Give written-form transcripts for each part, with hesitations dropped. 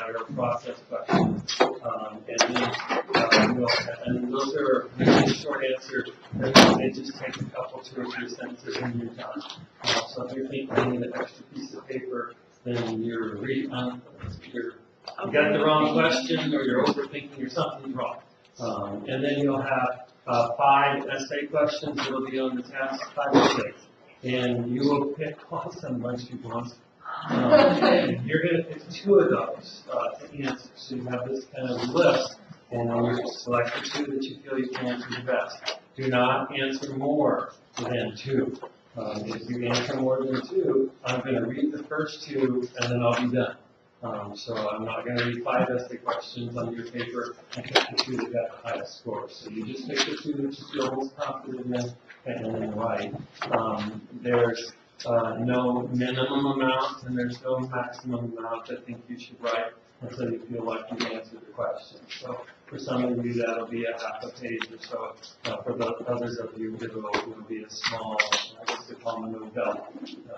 matter of process questions. And those are really short answers. They just take a couple, 2 or 3 sentences and you're done. So if you're thinking you need an extra piece of paper, then you got the wrong question, or you're overthinking, or something's wrong. And then you'll have 5 essay questions that will be on the test, 5 essays. And you will pick, some bunch of people on. You're going to pick 2 of those to answer. So you have this kind of list, and then you select the 2 that you feel you can answer the best. Do not answer more than 2. If you answer more than 2, I'm going to read the first 2, and then I'll be done. So I'm not going to read 5 essay questions on your paper and pick the 2 that got the highest score. So you just pick the 2 that you feel most confident in and then write. There's no minimum amount and there's no maximum amount I think you should write until you feel like you've answered the question. So for some of you that'll be a half a page or so. For the others of you it'll be a small, I guess they call them a novella.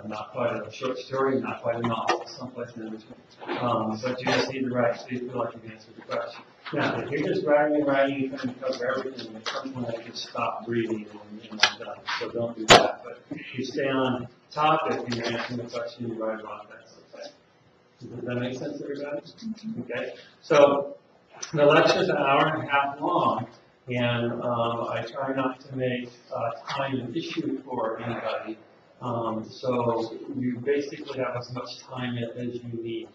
Not quite a short story, not quite a novel, someplace in between. But you just need to write so you feel like you've answered the question. Now, if you're just writing and writing, you can cover everything. At some point, I just stop breathing and done. So don't do that. But if you stay on topic and you're answering the question, you write about that. Does that make sense, everybody? Okay. So the lecture's an hour and a half long, and I try not to make time an issue for anybody. So you basically have as much time as you need.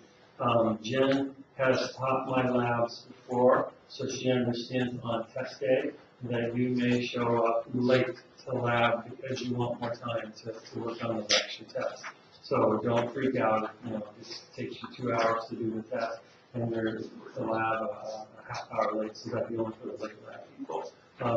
Jen has taught my labs before, so she understands on test day that you may show up late to lab because you want more time to work on the lecture test. So don't freak out, this takes you 2 hours to do the test, and you're to lab a half hour late, so that'd be only for the late lab people.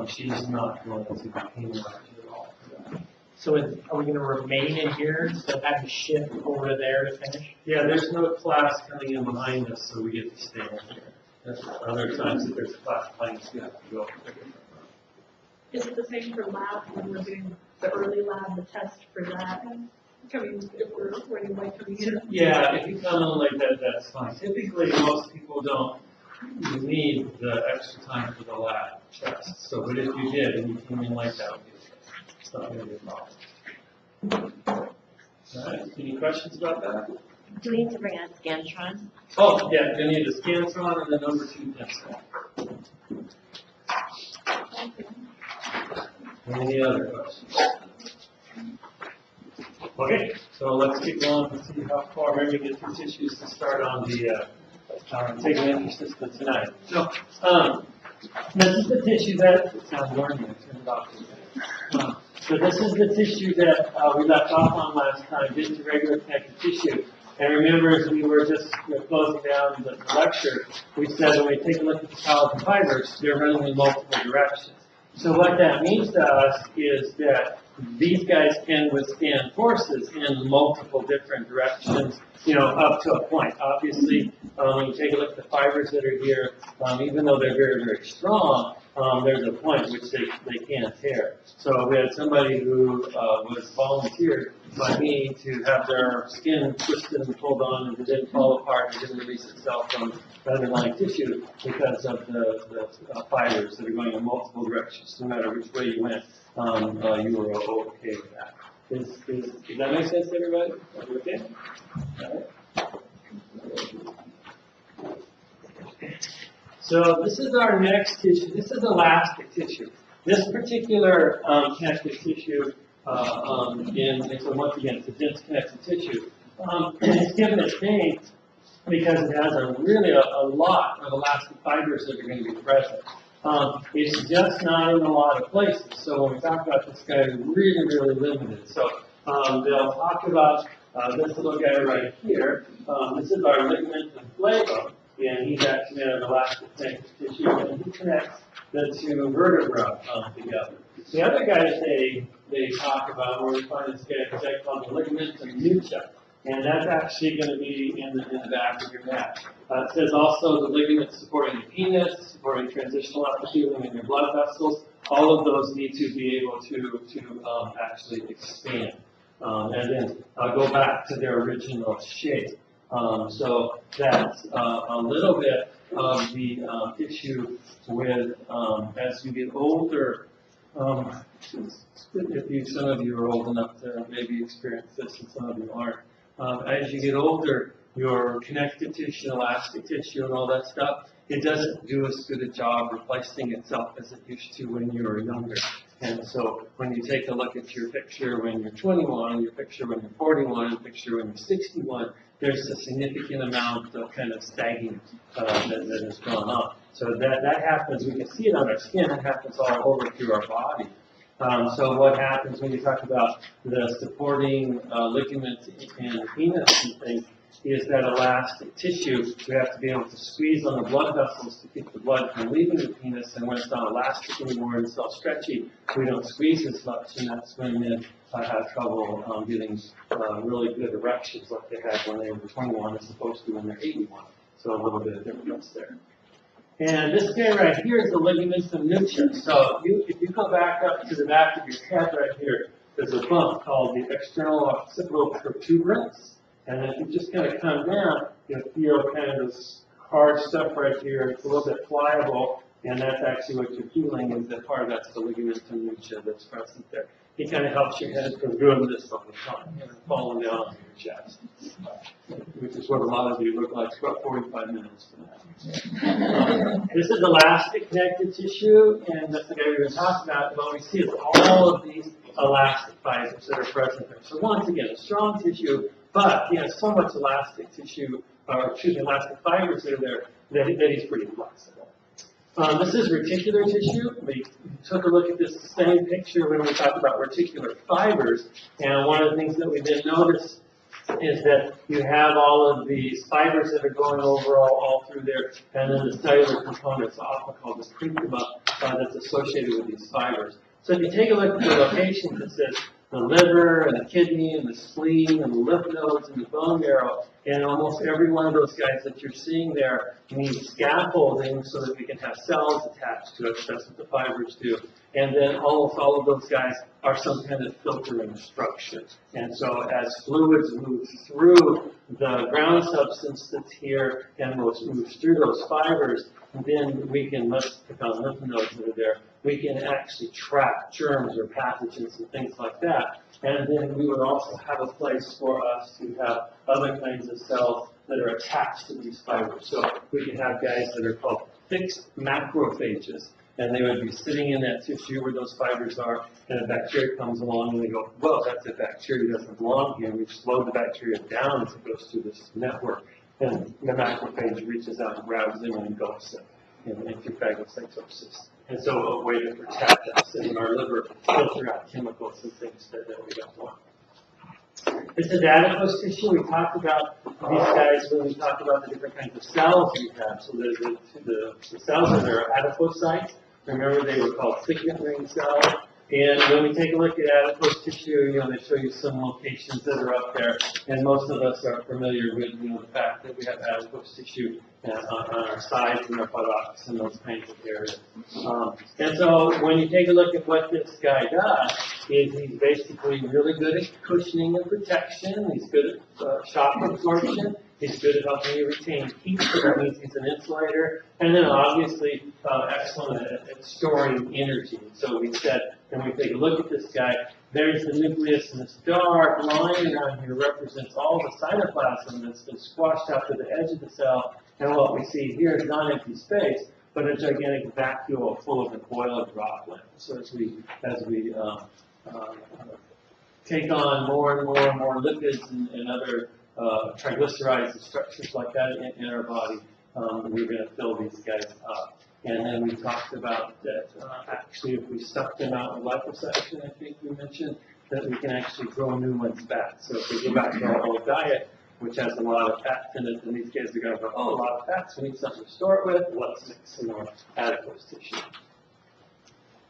She's not going to be penalized at all for that. So are we going to remain in here instead of having to shift over there to finish? Yeah, there's no class coming in behind us, so we get to stay in here. There's other times that there's a class behind us, you have to go. Is it the same for lab when we're doing the early lab, the test for that? If we're running late coming in? Yeah, if you come in like that, that's fine. Typically, most people don't need the extra time for the lab test. So, but if you did and you came in like that, it's not going to be a problem. All right, any questions about that? Do we need to bring out Scantron? Oh, yeah, you need a Scantron and the number 2 pencil. Any other questions? Okay, so let's keep going and see how far. Remember to get through tissues to start on the take an interest system tonight. So, this is the tissue that, it sounds warning, I turned it off. So this is the tissue that we left off on last time, just irregular connective tissue. And remember, as we were just closing down the lecture, we said when we take a look at the collagen fibers, they're running in multiple directions. So what that means to us is that these guys can withstand forces in multiple different directions, up to a point. Obviously, when you take a look at the fibers that are here, even though they're very, very strong, there's a point which they can't tear. So we had somebody who was volunteered by me to have their skin twisted and pulled on, and it didn't fall apart, it didn't release itself from the underlying tissue because of the fibers that are going in multiple directions. No matter which way you went, you were okay with that. Does that make sense to everybody? Are you okay? All right. So this is our next tissue. This is elastic tissue. This particular connective tissue, so once again, it's a dense connective tissue. It's given its name because it has a lot of elastic fibers that are going to be present. It's just not in a lot of places. So when we talk about this guy, it's really, really limited. So they'll talk about this little guy right here. This is our ligament and flavum, and he's actually an elastic connective tissue, and he connects the 2 vertebrae together. The other guys they talk about, where we find this guy, is a guy called the ligament and nucha. And that's actually going to be in the back of your neck. It says also the ligaments supporting the penis, supporting transitional epithelium in your blood vessels. All of those need to be able to actually expand and then go back to their original shape. So that's a little bit of the issue with as you get older. If some of you are old enough to maybe experience this, and some of you aren't. As you get older, your connective tissue, elastic tissue, and all that stuff, it doesn't do as good a job replacing itself as it used to when you were younger. And so when you take a look at your picture when you're 21, your picture when you're 41, your picture when you're 61, there's a significant amount of kind of sagging that has gone on. So that happens, we can see it on our skin, it happens all over through our body. So what happens when you talk about the supporting ligaments in the penis and things is that elastic tissue. We have to be able to squeeze on the blood vessels to keep the blood from leaving the penis, and when it's not elastic anymore and it's all stretchy, we don't squeeze as much, and that's when men have trouble getting really good erections like they had when they were 21 as opposed to when they're 81. So a little bit of difference there. And this guy right here is the ligamentum nuchus. So if you go back up to the back of your head right here, there's a bump called the external occipital protuberance. And then if you just kind of come down, you'll feel kind of this hard stuff right here. It's a little bit pliable, and that's actually what you're feeling is that part of that's the ligamentum nuchus that's present there. It kind of helps your head from doing this all the time, falling down on your chest, which is what a lot of you look like. It's about 45 minutes for that. This is elastic connective tissue, and that's the guy we're going to talk about. What we see is all of these elastic fibers that are present there. So once again, a strong tissue, but he has so much elastic tissue, or excuse me, elastic fibers that are there that he's pretty flexible. This is reticular tissue. We took a look at this same picture when we talked about reticular fibers, and one of the things that we did notice is that you have all of these fibers that are going over all through there, and then the cellular components, often called the parenchyma, that's associated with these fibers. So if you take a look at the locations, it says the liver and the kidney and the spleen and the lymph nodes and the bone marrow, and almost every one of those guys that you're seeing there needs scaffolding so that we can have cells attached to it. That's what the fibers do. And then almost all of those guys are some kind of filtering structure. And so as fluids move through the ground substance that's here and moves through those fibers, then we can, let's pick on lymph nodes that are there, we can actually track germs or pathogens and things like that. And then we would also have a place for us to have other kinds of cells that are attached to these fibers. So we can have guys that are called fixed macrophages, and they would be sitting in that tissue where those fibers are, and a bacteria comes along and they go, well, that's a bacteria doesn't belong here. We slow the bacteria down as it goes through this network, and the macrophage reaches out and grabs them and engulfs them in phagocytosis. And so a way to protect us in our liver, filter out chemicals and things that we don't want. This is adipose tissue. We talked about these guys when we talked about the different kinds of cells we have. So the cells that are adipocytes, remember they were called signet ring cells. And when we take a look at adipose tissue, they show you some locations that are up there. And most of us are familiar with the fact that we have adipose tissue on our sides and our buttocks and those kinds of areas. And so when you take a look at what this guy does, is he's basically really good at cushioning and protection. He's good at shock absorption. He's good at helping you retain heat, so that means he's an insulator. And then obviously excellent at storing energy. So we said, when we take a look at this guy, there's the nucleus, and this dark line around here represents all the cytoplasm that's been squashed out to the edge of the cell. And what we see here is not empty space, but a gigantic vacuole full of oil droplet. So as we take on more and more and more lipids and other triglycerides and structures like that in our body, we're going to fill these guys up. And then we talked about that actually if we suck them out in liposuction, I think we mentioned, that we can actually grow new ones back. So if we go back to our old diet, which has a lot of fats in it, and these guys are going to go, oh, a lot of fats, we need something to store it with, let's mix some more adipose tissue.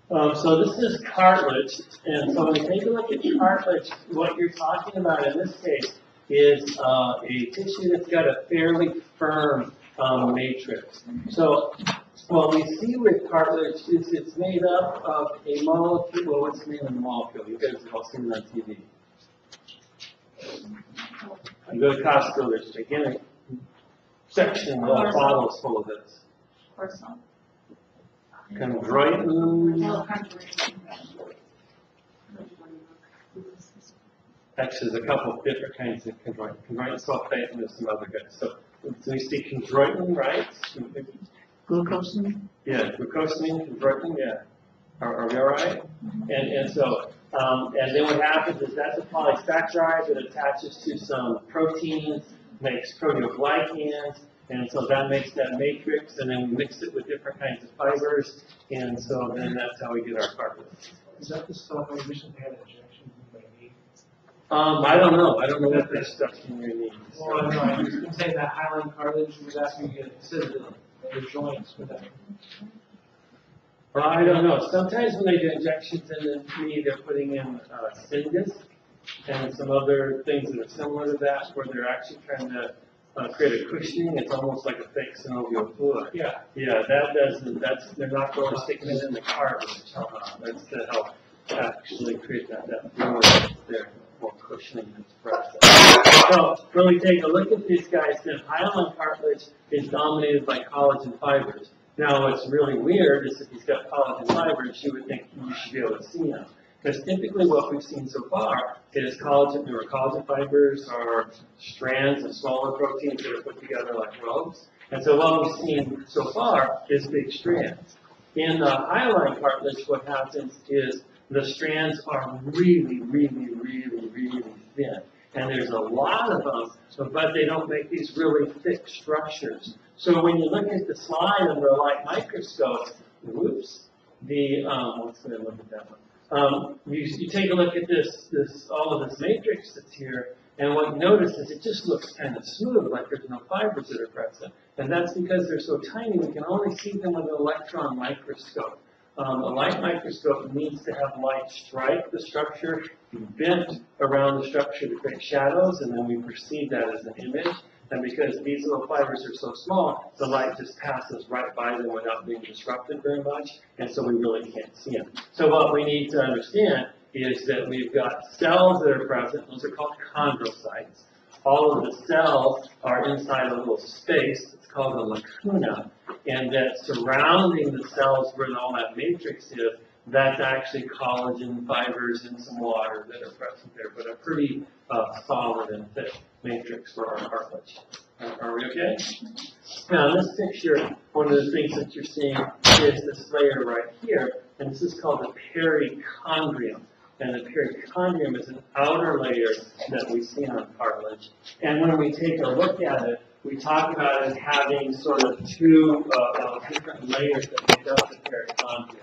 So this is cartilage, and so when you take a look at cartilage, what you're talking about in this case is a tissue that's got a fairly firm matrix. So what we see with cartilage is it's made up of a molecule. Well, what's the name of the molecule? You guys have all seen it on TV. You go to Costco, there's a gigantic section of bottles full of this. Or some. Chondroitin, actually, there's a couple of different kinds of chondroitin. Chondroitin sulfate and there's some other guys. So we see chondroitin, right? Glucosamine? Yeah, glucosamine, chondroitin, yeah. Are we all right? And so, and then what happens is that's a polysaccharide that attaches to some proteins, makes proteoglycans, and so that makes that matrix, and then we mix it with different kinds of fibers, and so then that's how we get our cartilage. Is that the stuff I recently had an injection in my knee? I don't know. I don't know what that stuff's in your knee. Well, no, I was gonna say that hyaline cartilage was asking me to consider the joints with that. Well, I don't know. Sometimes when they do injections in the knee, they're putting in Syngus and some other things that are similar to that, where they're actually trying to create a cushioning. It's almost like a fake synovial fluid. Yeah. Yeah, that doesn't, they're not going to stick it in the cartilage. That's to help actually create that fluid there, more cushioning in this process. So when we take a look at these guys, then hyaline cartilage is dominated by collagen fibers. Now, what's really weird is if he's got collagen fibers, you would think you should be able to see them. Because typically what we've seen so far is collagen fibers are strands of smaller proteins that are put together like ropes. And so what we've seen so far is big strands. In the hyaline cartilage, what happens is the strands are really, really, really, really thin. And there's a lot of them, but they don't make these really thick structures. So when you look at the slide under a light microscope, whoops, let's go look at that one. You take a look at all of this matrix that's here, and what you notice is it just looks kind of smooth, like there's no fibers that are present. And that's because they're so tiny, we can only see them with an electron microscope. A light microscope needs to have light strike the structure, bent around the structure to create shadows, and then we perceive that as an image. And because these little fibers are so small, the light just passes right by them without being disrupted very much, and so we really can't see them. So what we need to understand is that we've got cells that are present. Those are called chondrocytes. All of the cells are inside a little space. It's called a lacuna, and that surrounding the cells where all that matrix is, that's actually collagen fibers and some water that are present there, but a pretty solid and thick matrix for our cartilage. Are we okay? Now, in this picture, one of the things that you're seeing is this layer right here, and this is called the perichondrium. And the perichondrium is an outer layer that we see on cartilage. And when we take a look at it, we talk about it having sort of two different layers that make up the perichondrium.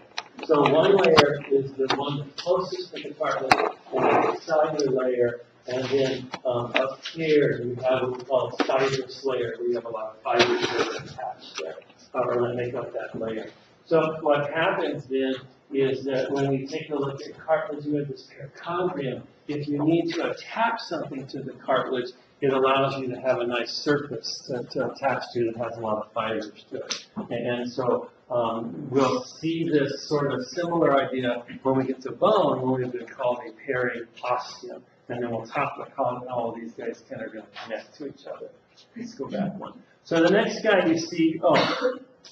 So one layer is the one closest to the cartilage, and it's a cellular layer. And then up here, we have what we call a fibrous layer. We have a lot of fibers that are attached there, or that make up that layer. So what happens then is that when we take a look at cartilage with this perichondrium, if you need to attach something to the cartilage, it allows you to have a nice surface to attach to that has a lot of fibers to it. And so we'll see this sort of similar idea when we get to bone, when we've been called a periosteum. And then we'll talk about how all of these guys kind of going to connect to each other. Let's go back one. So the next guy you see,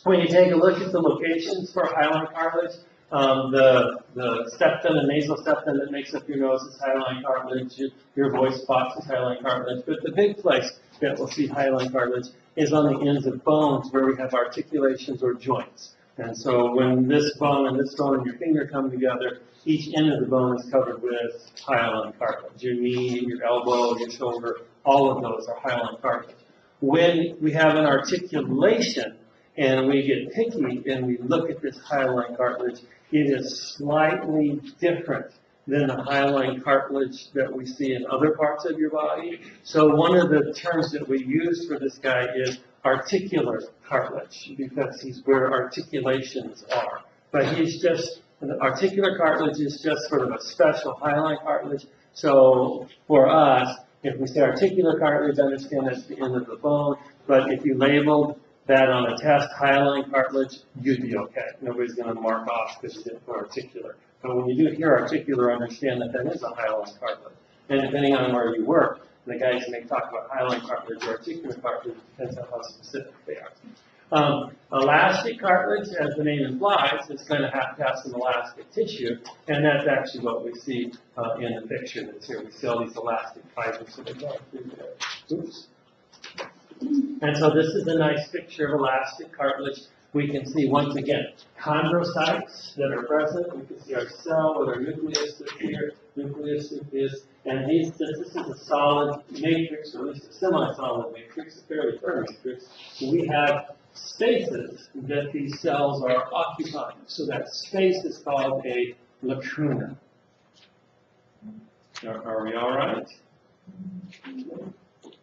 when you take a look at the locations for hyaline cartilage, the septum and nasal septum that makes up your nose is hyaline cartilage, your voice box is hyaline cartilage, but the big place that we'll see hyaline cartilage is on the ends of bones where we have articulations or joints. And so when this bone and your finger come together, each end of the bone is covered with hyaline cartilage. Your knee, your elbow, your shoulder, all of those are hyaline cartilage. When we have an articulation and we get picky and we look at this hyaline cartilage, it is slightly different than the hyaline cartilage that we see in other parts of your body. So one of the terms that we use for this guy is articular cartilage, because he's where articulations are. But the articular cartilage is just sort of a special hyaline cartilage. So for us, if we say articular cartilage, understand that's the end of the bone. But if you labeled that on a test, hyaline cartilage, you'd be okay. Nobody's going to mark off because you didn't put articular. But when you do hear articular, understand that that is a hyaline cartilage. And depending on where you work, The guys may talk about hyaline cartilage or articular cartilage, depends on how specific they are. Elastic cartilage, as the name implies, is going to have some elastic tissue, and that's actually what we see in the picture that's here. We see all these elastic fibers that are going through there. Oops. And so this is a nice picture of elastic cartilage. We can see, once again, chondrocytes that are present. We can see our cell with our nucleus that's here, nucleus, and this is a solid matrix, or at least a semi-solid matrix, a fairly firm matrix. We have spaces that these cells are occupying. So that space is called a lacuna. Are we all right?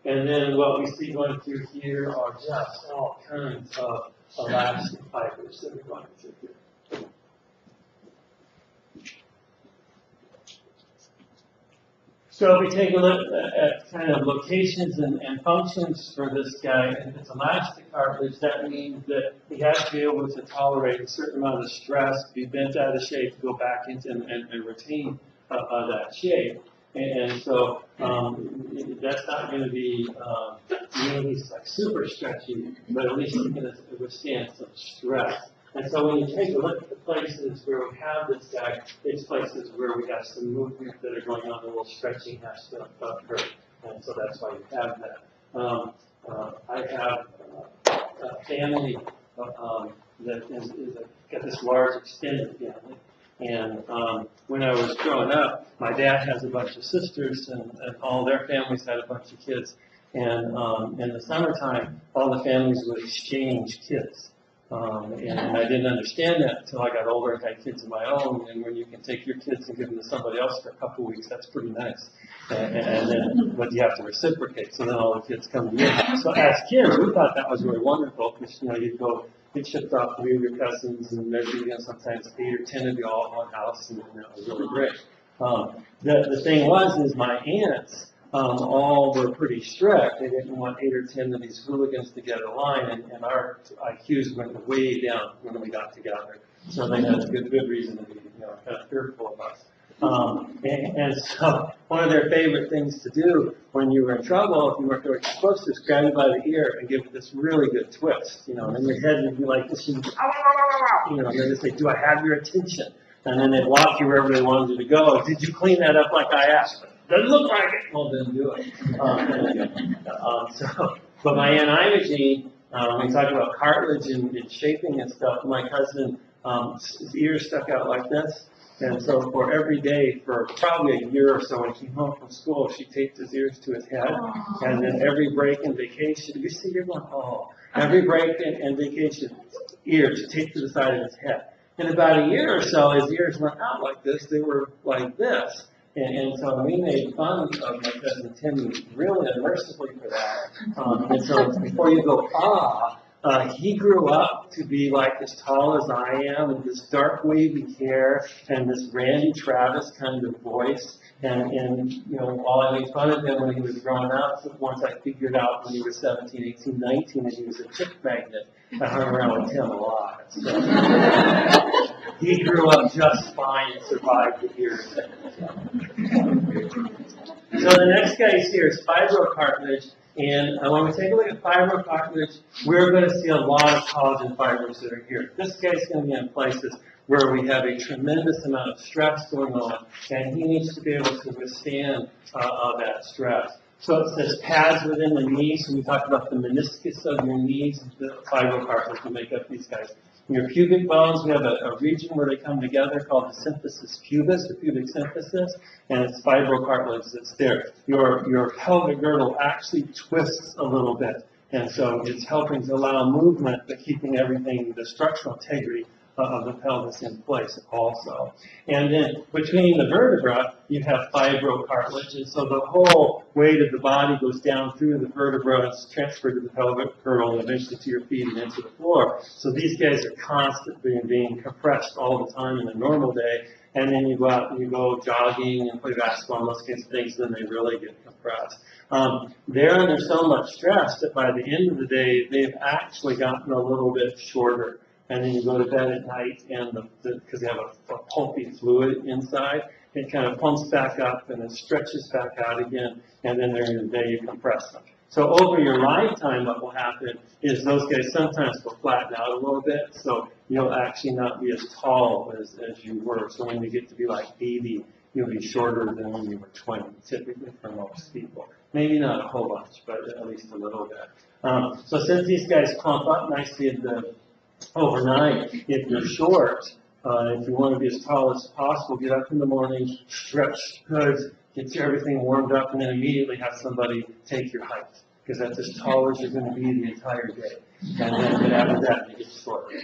And then what we see going through here are just all kinds of elastic fibers that are going through here. So if we take a look at kind of locations and functions for this guy, if it's elastic cartilage, that means that he has to be able to tolerate a certain amount of stress, be bent out of shape, go back into and retain that shape. And so that's not going to be really like super stretchy, but at least he's going to withstand some stress. And so when you take a look at the places where we have this guy, it's places where we have some movement that are going on, a little stretching has to occur. And so that's why you have that. I have a family that is got this large extended family. And when I was growing up, my dad has a bunch of sisters, and all their families had a bunch of kids. And in the summertime, all the families would exchange kids. And I didn't understand that until I got older and had kids of my own. And when you can take your kids and give them to somebody else for a couple of weeks, that's pretty nice. And then, but you have to reciprocate. So then all the kids come to you. So as kids, we thought that was really wonderful because you'd go. Get shipped off to your cousins, and there'd be sometimes 8 or 10 of you all at one house, and that was really great. The thing is my aunts all were pretty strict. They didn't want 8 or 10 of these hooligans to get a line, and our IQs went way down when we got together. So they had a good reason to be kind of fearful of us. And so one of their favorite things to do when you were in trouble, if you weren't very supposed to, is grab you by the ear and give it this really good twist, and then your head would be like this, and then they'd say, "Do I have your attention?" And then they'd walk you wherever they wanted you to go. "Did you clean that up like I asked?" "Doesn't look like it." "Well, then do it." But my Aunt Imogene, when we talk about cartilage and shaping and stuff, my cousin, his ears stuck out like this. And so for every day, for probably a year or so, when he came home from school, she taped his ears to his head. And then every break in vacation, you see, you're going, oh. Every break in vacation, ears taped to the side of his head. In about a year or so, his ears went out like this. They were like this. And so we made fun of my cousin Timmy really unmercifully for that. And so before you go, he grew up to be like as tall as I am, with this dark wavy hair and this Randy Travis kind of voice. And while I made fun of him when he was growing up, once I figured out when he was 17, 18, 19 that he was a chick magnet, I hung around with him a lot. So he grew up just fine and survived the years. So the next guy here is fibrocartilage. And when we take a look at fibrocartilage, we're going to see a lot of collagen fibers that are here. This guy's going to be in places where we have a tremendous amount of stress going on, and he needs to be able to withstand that stress. So it says pads within the knees. When we talk about the meniscus of your knees, the fibrocartilage will make up these guys. In your pubic bones, we have a region where they come together called the symphysis pubis, the pubic symphysis, and it's fibrocartilage that's there. Your pelvic girdle actually twists a little bit, and so it's helping to allow movement, but keeping everything, the structural integrity of the pelvis in place also. And then between the vertebra, you have fibrocartilage, and so the whole weight of the body goes down through the vertebra and is transferred to the pelvic girdle and eventually to your feet and into the floor. So these guys are constantly being compressed all the time in a normal day, and then you go out and you go jogging and play basketball and those kinds of things, then they really get compressed. They're under so much stress that by the end of the day, they've actually gotten a little bit shorter. And then you go to bed at night, and because they have a pulpy fluid inside, it kind of pumps back up and it stretches back out again, and then during the day you compress them. So over your lifetime, what will happen is those guys sometimes will flatten out a little bit, so you'll actually not be as tall as you were. So when you get to be like 80, you'll be shorter than when you were 20, typically for most people. Maybe not a whole bunch, but at least a little bit. So since these guys clump up nicely overnight, if you're short, if you want to be as tall as possible, get up in the morning, stretch good, get everything warmed up, and then immediately have somebody take your height, because that's as tall as you're going to be the entire day. And then after that, you get shorter.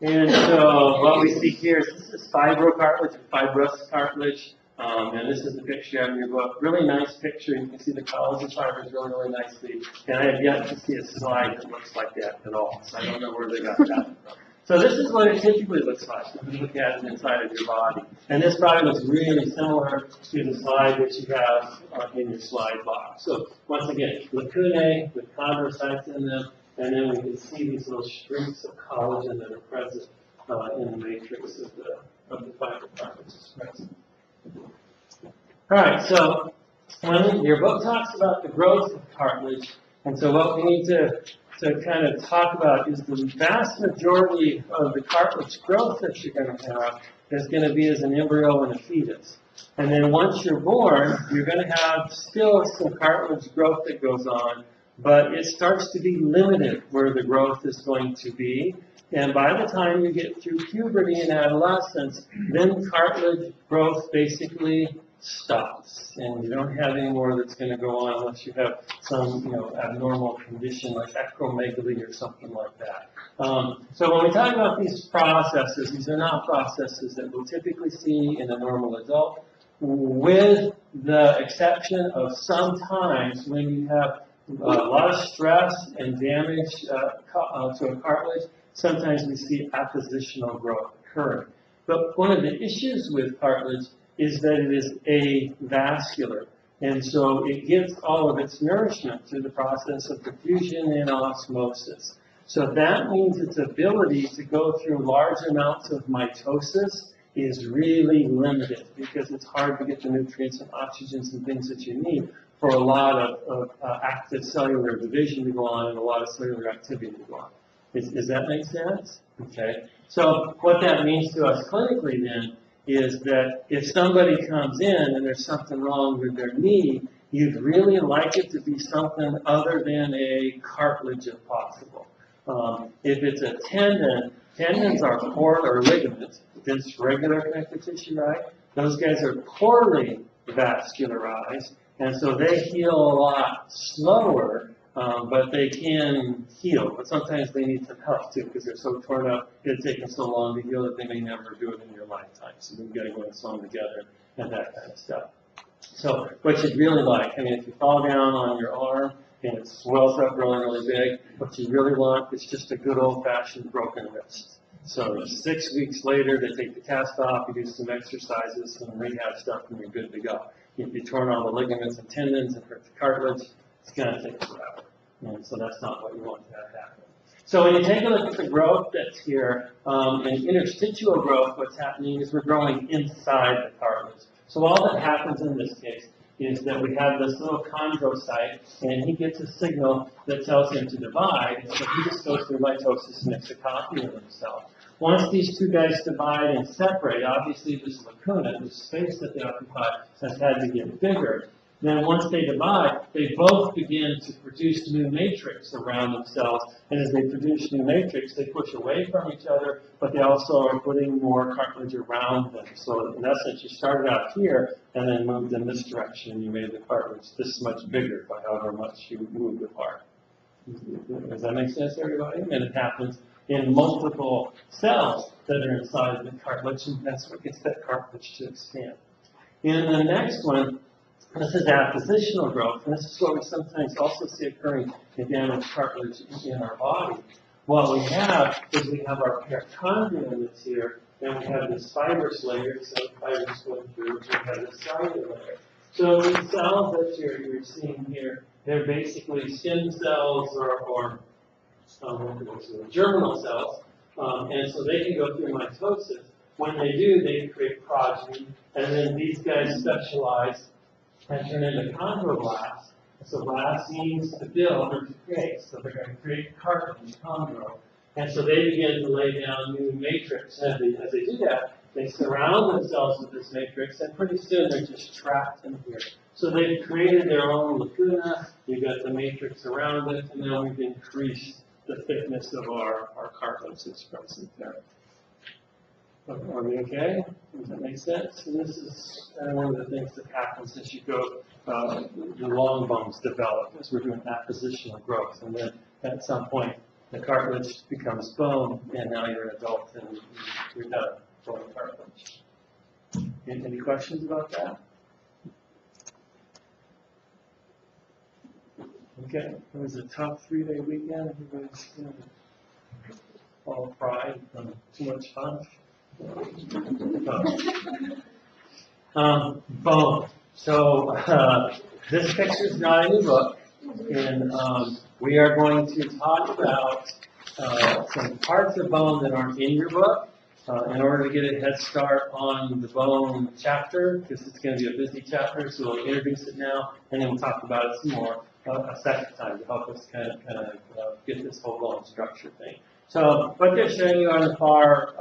And so what we see here is this is fibrocartilage, or fibrous cartilage, and this is the picture you have in your book. Really nice picture. You can see the collagen fibers really, really nicely. And I have yet to see a slide that looks like that at all, so I don't know where they got that from. So this is what it typically looks like when you look at it inside of your body. And this probably looks really similar to the slide that you have in your slide box. So once again, lacunae with chondrocytes in them, and then we can see these little streaks of collagen that are present in the matrix of the fibrocartilage present. All right, so when your book talks about the growth of cartilage, and so what we need to kind of talk about is the vast majority of the cartilage growth that you're going to have is going to be as an embryo and a fetus. And then once you're born, you're going to have still some cartilage growth that goes on, but it starts to be limited where the growth is going to be. And by the time you get through puberty and adolescence, then cartilage growth basically stops, and you don't have any more that's going to go on unless you have some, abnormal condition like acromegaly or something like that. So when we talk about these processes, these are not processes that we'll typically see in a normal adult, with the exception of sometimes when you have a lot of stress and damage to a cartilage, sometimes we see appositional growth occurring. But one of the issues with cartilage is that it is avascular, and so it gets all of its nourishment through the process of diffusion and osmosis. So that means its ability to go through large amounts of mitosis is really limited, because it's hard to get the nutrients and oxygens and things that you need for a lot of active cellular division to go on and a lot of cellular activity to go on. Does that make sense? Okay. So what that means to us clinically then is that if somebody comes in and there's something wrong with their knee, you'd really like it to be something other than a cartilage if possible. If it's a tendon, tendons are poor, or ligaments, it's regular connective tissue, right? Those guys are poorly vascularized, and so they heal a lot slower, but they can heal. But sometimes they need some help too, because they're so torn up, it's taken so long to heal that they may never do it in your lifetime. So you've got to go and sew them together and that kind of stuff. So what you'd really like, if you fall down on your arm and it swells up really, really big, what you really want is just a good old-fashioned broken wrist. So 6 weeks later, they take the cast off, you do some exercises, some rehab stuff, and you're good to go. If you torn all the ligaments and tendons and hurt the cartilage, it's going to take forever. And so that's not what you want to have happen. So when you take a look at the growth that's here, in interstitial growth, what's happening is we're growing inside the cartilage. So all that happens in this case is that we have this little chondrocyte, and he gets a signal that tells him to divide, so he just goes through mitosis and makes a copy of himself. Once these two guys divide and separate, obviously this lacuna, the space that they occupy, has had to get bigger. Then once they divide, they both begin to produce new matrix around themselves, and as they produce new matrix, they push away from each other, but they also are putting more cartilage around them. So in essence, you started out here and then moved in this direction, and you made the cartilage this much bigger by however much you moved apart. Does that make sense, everybody? And it happens in multiple cells that are inside the cartilage, and that's what gets that cartilage to expand. In the next one, this is appositional growth, and this is what we sometimes also see occurring in damaged cartilage in our body. What we have is we have our perichondrium that's here, and we have this fibrous layer, so fibers going through, we have this cellular layer. So these cells that you're seeing here, they're basically stem cells or germinal cells, and so they can go through mitosis. when they do, they create progeny, and then these guys specialize and turn into chondroblasts. So blast means to build or to create, so they're going to create cartilage, chondro. And so they begin to lay down new matrix. And as they do that, they surround themselves with this matrix, and pretty soon they're just trapped in here. So they've created their own lacuna, you've got the matrix around it, and now we've increased the thickness of our cartilage that's present there. Are we okay? Does that make sense? And this is one of the things that happens as you go, the long bones develop as we're doing appositional growth. And then at some point, the cartilage becomes bone, and now you're an adult and you're done growing cartilage. Any questions about that? Okay, it was a tough 3-day weekend. Everybody's all fried from too much fun. Bone. So this picture's not in the book, and we are going to talk about some parts of bone that aren't in your book in order to get a head start on the bone chapter, because it's going to be a busy chapter, so we'll introduce it now, and then we'll talk about it some more a second time to help us kind of get this whole bone structure thing. So what they're showing you on the far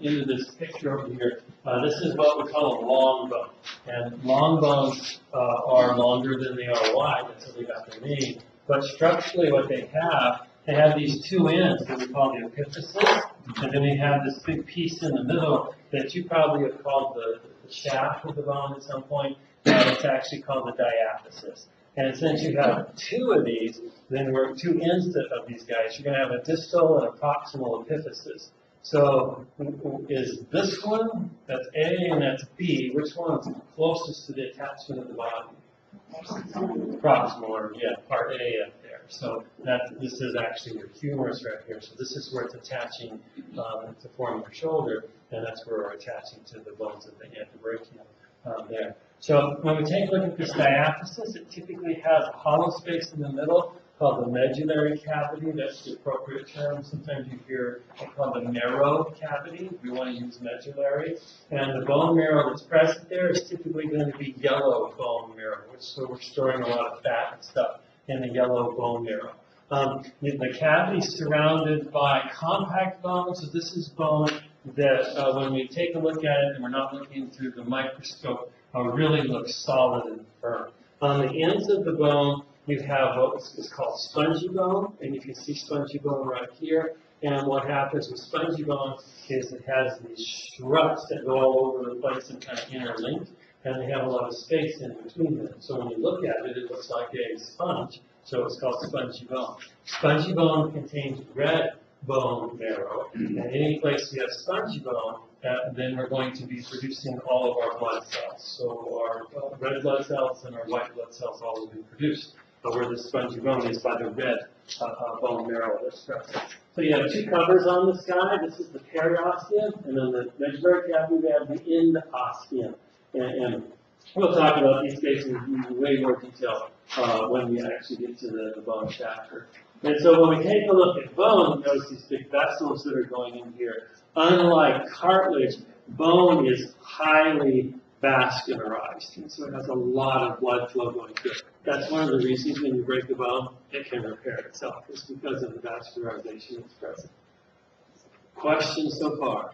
end of this picture over here, this is what we call a long bone. And long bones are longer than they are wide, that's how they got their name. But structurally what they have these two ends that we call the epiphysis, and then they have this big piece in the middle that you probably have called the shaft of the bone at some point. It's actually called the diaphysis. And since you have two of these, then we're two ends of these guys. You're going to have a distal and a proximal epiphysis. So is this one, that's A and that's B, which one's closest to the attachment of the body? Proximal, or yeah, part A up there. So this is actually your humerus right here. So this is where it's attaching to form your shoulder, and that's where we're attaching to the bones of the antebrachium there. So when we take a look at this diaphysis, it typically has a hollow space in the middle called the medullary cavity. That's the appropriate term. Sometimes you hear it called the marrow cavity. We want to use medullary. And the bone marrow that's present there is typically going to be yellow bone marrow, so we're storing a lot of fat and stuff in the yellow bone marrow. The cavity is surrounded by compact bone. So this is bone that when we take a look at it and we're not looking through the microscope, really looks solid and firm. On the ends of the bone, you have what is called spongy bone, and you can see spongy bone right here. And what happens with spongy bone is it has these struts that go all over the place and kind of interlink, and they have a lot of space in between them. So when you look at it, it looks like a sponge, so it's called spongy bone. Spongy bone contains red bone marrow, and any place we have spongy bone, then we're going to be producing all of our blood cells. So our red blood cells and our white blood cells all will be produced. But where the spongy bone is by the red bone marrow that's present. So you have two covers on this guy. This is the periosteum, and then the medullary cavity, we have the end osteum. And we'll talk about these cases in way more detail when we actually get to the bone chapter. And so when we take a look at bone, notice these big vessels that are going in here. Unlike cartilage, bone is highly vascularized, and so it has a lot of blood flow going through it. That's one of the reasons when you break a bone, it can repair itself. It's because of the vascularization that's present. Questions so far?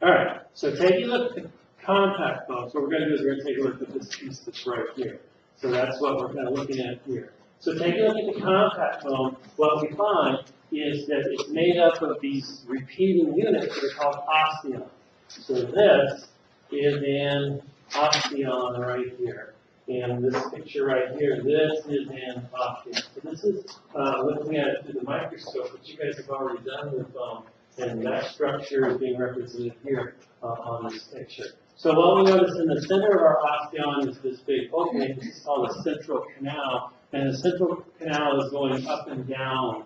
All right, so taking a look at the compact bone, so what we're going to do is we're going to take a look at this piece that's right here. So that's what we're kind of looking at here. So taking a look at the compact bone, what we find is that it's made up of these repeating units that are called osteons. So this is an osteon right here. And this picture right here, this is an osteon. So this is looking at it through the microscope, which you guys have already done with bone. And that structure is being represented here on this picture. So what we notice in the center of our osteon is this big opening. This is called a central canal. And the central canal is going up and down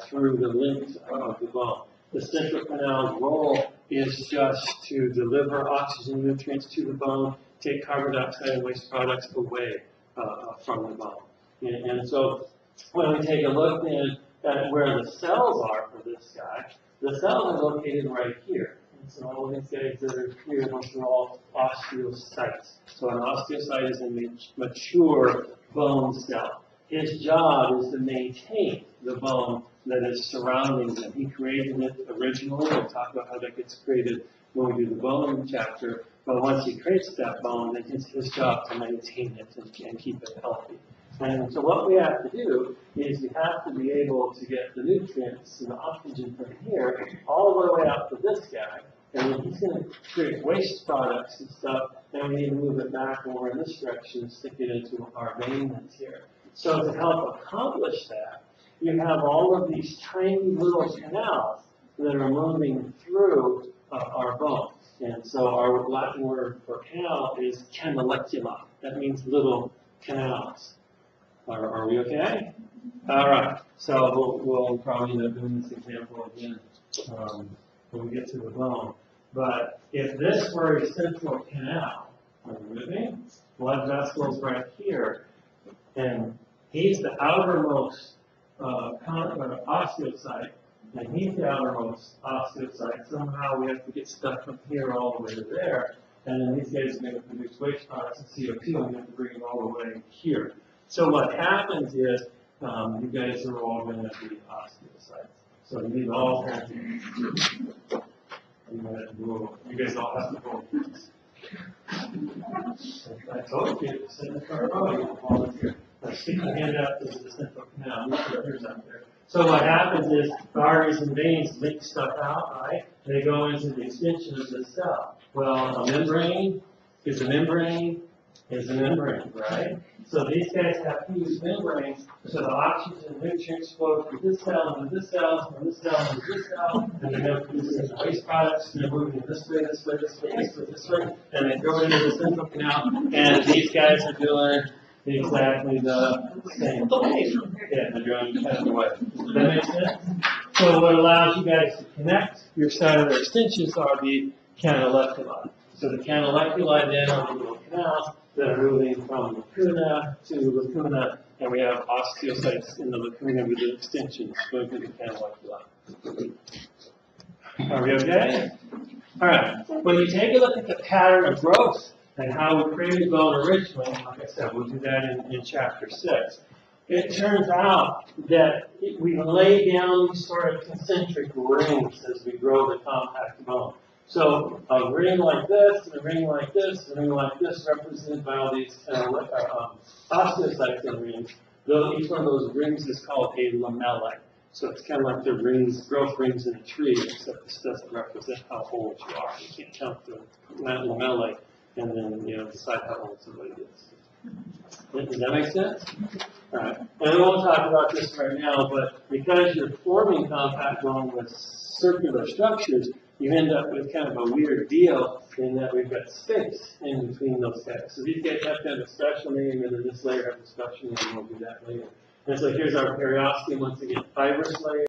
through the length of the bone. The central canal's role is just to deliver oxygen nutrients to the bone, take carbon dioxide and waste products away from the bone. And so when we take a look then at where the cells are from for this guy. The cells are located right here. And so all of these guys that are here, those are all osteocytes. So an osteocyte is a mature bone cell. His job is to maintain the bone that is surrounding them. He created it originally. We'll talk about how that gets created when we do the bone chapter. But once he creates that bone, then it's his job to maintain it and keep it healthy. And so what we have to do is we have to be able to get the nutrients and the oxygen from here all the way out to this guy. And then he's going to create waste products and stuff, and we need to move it back over in this direction and stick it into our vein that's here. So to help accomplish that, you have all of these tiny little canals that are moving through our bones. And so our Latin word for canal is canalicula. That means little canals. Are we okay? All right. So we'll probably end up doing this example again when we get to the bone. But if this were a central canal, are you with me? Blood vessels right here, and he's the outermost osteocyte, and he's the outermost osteocyte. Somehow we have to get stuff from here all the way to there, and then these guys are going to produce waste products and CO2, and we have to bring it all the way here. So what happens is, you guys are all going to be osteocytes. So you need all kinds of, you guys all have to go. I told you, send the car, oh, you volunteer. Stick your hand out to the central canal, here's out there. So what happens is, the arteries and veins leak stuff out, right? They go into the extension of the cell. Well, a membrane is a membrane, right? So these guys have fused membranes, so the oxygen and nutrients flow through this cell, and this cell, and this cell, and this cell, and then they're producing waste products, and they're moving this way, this way, this way, this way, this way, and they go into the central canal, and these guys are doing exactly the same thing. Yeah, they're doing kind of the way. Does that make sense? So what allows you guys to connect your cellular extensions are the canaliculi. So the canaliculi then are the little canals that are moving from lacuna to lacuna, and we have osteocytes in the lacuna with the extensions going through the canaliculi. Are we okay? All right. When you take a look at the pattern of growth and how we created bone originally, like I said, we'll do that in chapter 6. It turns out that we lay down these sort of concentric rings as we grow the compact bone. So a ring like this, and a ring like this, and a ring like this, represented by all these osteocytes and rings. Each one of those rings is called a lamellae. So it's kind of like the rings, growth rings in a tree, except this doesn't represent how old you are. You can't count the lamellae and then decide how old somebody is. Does that make sense? All right. And we won't talk about this right now, but because you're forming compact bone with circular structures, you end up with kind of a weird deal in that we've got space in between those guys. So these guys have to have a special name, and then this layer has a special name, and we'll do that later. And so here's our periosteum, once again, fibrous layer.